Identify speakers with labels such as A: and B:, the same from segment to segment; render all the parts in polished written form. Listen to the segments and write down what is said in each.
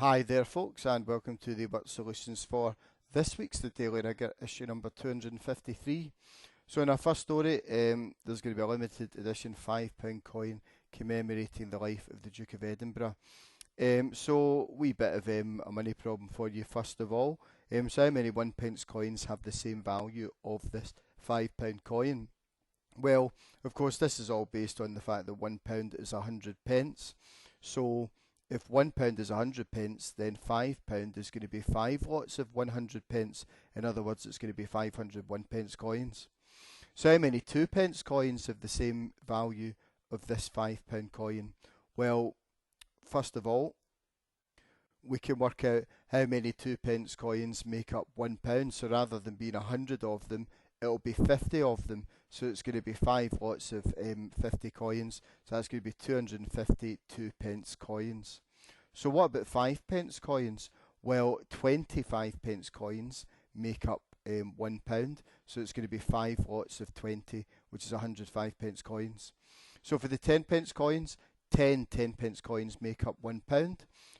A: Hi there, folks, and welcome to the Burt Solutions for this week's The Daily Rigger, issue number 253. So, in our first story, there's going to be a limited edition £5 coin commemorating the life of the Duke of Edinburgh. Wee bit of a money problem for you first of all. So, how many 1p coins have the same value of this £5 coin? Well, of course, this is all based on the fact that £1 is 100p. So, if £1 is 100p, then £5 is going to be 5 lots of 100p. In other words, it's going to be 500 1p coins. So how many 2p coins have the same value of this £5 coin? Well, first of all, we can work out how many 2p coins make up £1. So rather than being 100 of them, it'll be 50 of them. So it's going to be 5 lots of 50 coins. So that's going to be 250 2p coins. So what about 5p coins? Well, 25p coins make up £1. So it's going to be 5 lots of 20, which is 105p coins. So for the 10p coins, 10 10p coins make up £1.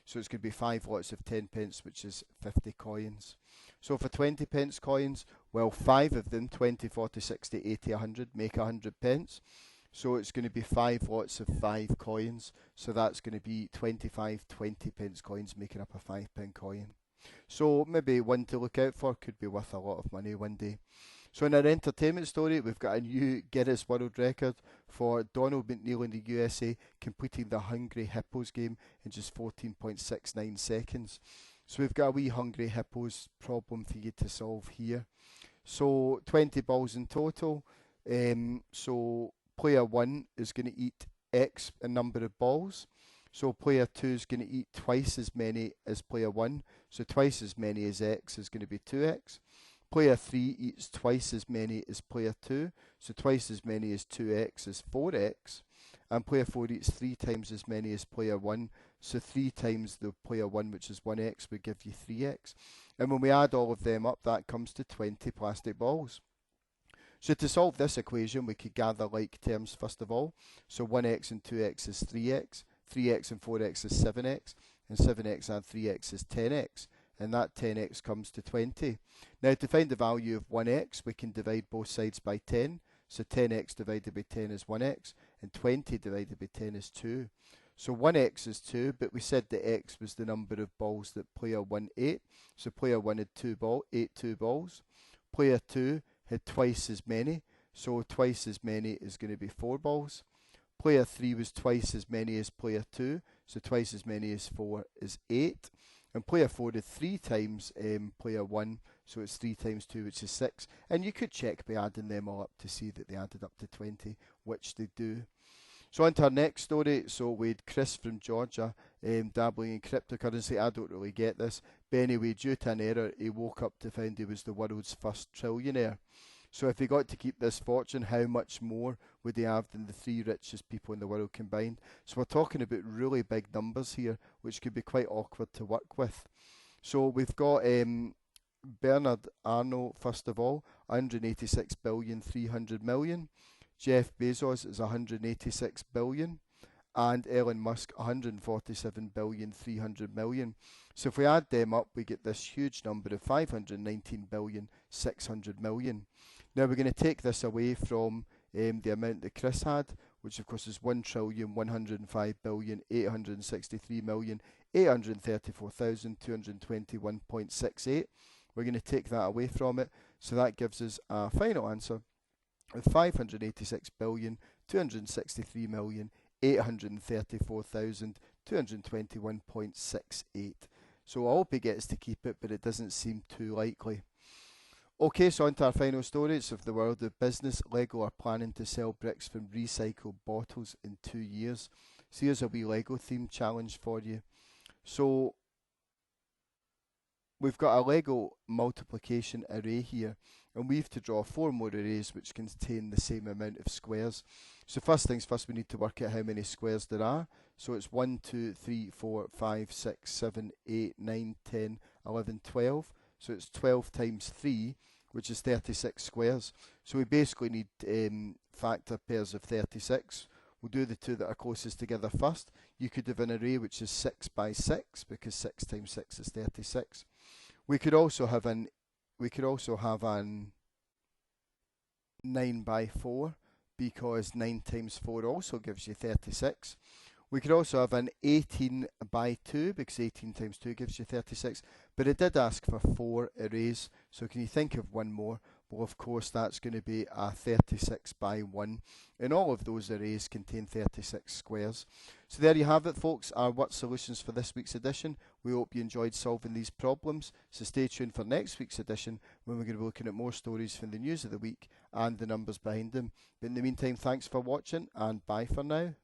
A: So it's going to be 5 lots of 10p, which is 50 coins. So for 20p coins, well, 5 of them, 20, 40, 60, 80, 100, make 100p. So it's going to be 5 lots of 5 coins. So that's going to be 25 20p coins making up a £5 coin. So maybe one to look out for, could be worth a lot of money one day. So in our entertainment story, we've got a new Guinness World Record for Donald McNeil in the USA completing the Hungry Hippos game in just 14.69 seconds. So we've got a wee Hungry Hippos problem for you to solve here. So 20 balls in total. So player 1 is going to eat X a number of balls. So player 2 is going to eat twice as many as player 1. So twice as many as X is going to be 2X. Player 3 eats twice as many as player 2. So twice as many as 2X is 4X. And player 4 eats 3 times as many as player 1. So 3 times the player 1, which is 1X, would give you 3X. And when we add all of them up, that comes to 20 plastic balls. So to solve this equation, we could gather like terms first of all. So 1x and 2x is 3x, 3x and 4x is 7x, and 7x and 3x is 10x. And that 10x comes to 20. Now to find the value of 1x, we can divide both sides by 10. So 10x divided by 10 is 1x, and 20 divided by 10 is 2. So 1x is 2, but we said that x was the number of balls that player 1 ate. So player 1 had ate 2 balls. Player 2 had twice as many, so twice as many is going to be 4 balls. Player 3 was twice as many as player 2, so twice as many as 4 is 8. And player 4 had 3 times player 1, so it's 3 times 2, which is 6. And you could check by adding them all up to see that they added up to 20, which they do. So on to our next story. So we had Chris from Georgia dabbling in cryptocurrency. I don't really get this. But anyway, due to an error, he woke up to find he was the world's first trillionaire. So if he got to keep this fortune, how much more would he have than the 3 richest people in the world combined? So we're talking about really big numbers here, which could be quite awkward to work with. So we've got Bernard Arnault, first of all, 186 billion, 300 million. Jeff Bezos is 186 billion, and Elon Musk 147 billion 300 million. So if we add them up, we get this huge number of 519 billion 600 million. Now we're going to take this away from the amount that Chris had, which of course is 1,105,863,834,221.68. We're going to take that away from it, so that gives us a final answer of 586,263,834,221.68. So I hope he gets to keep it, but it doesn't seem too likely. Okay, so on to our final stories of the world of business. Lego are planning to sell bricks from recycled bottles in 2 years. So here's a wee Lego themed challenge for you. So we've got a Lego multiplication array here, and we have to draw 4 more arrays which contain the same amount of squares. So first things first, we need to work out how many squares there are. So it's 1, 2, 3, 4, 5, 6, 7, 8, 9, 10, 11, 12. So it's 12 times 3, which is 36 squares. So we basically need factor pairs of 36. We'll do the two that are closest together first. You could have an array which is 6 by 6 because 6 times 6 is 36. We could also have an 9 by 4 because 9 times 4 also gives you 36. We could also have an 18 by 2 because 18 times 2 gives you 36. But it did ask for 4 arrays, so can you think of one more? Well, of course, that's going to be a 36 by 1. And all of those arrays contain 36 squares. So there you have it, folks, our Word Solutions for this week's edition. We hope you enjoyed solving these problems. So stay tuned for next week's edition when we're going to be looking at more stories from the news of the week and the numbers behind them. But in the meantime, thanks for watching and bye for now.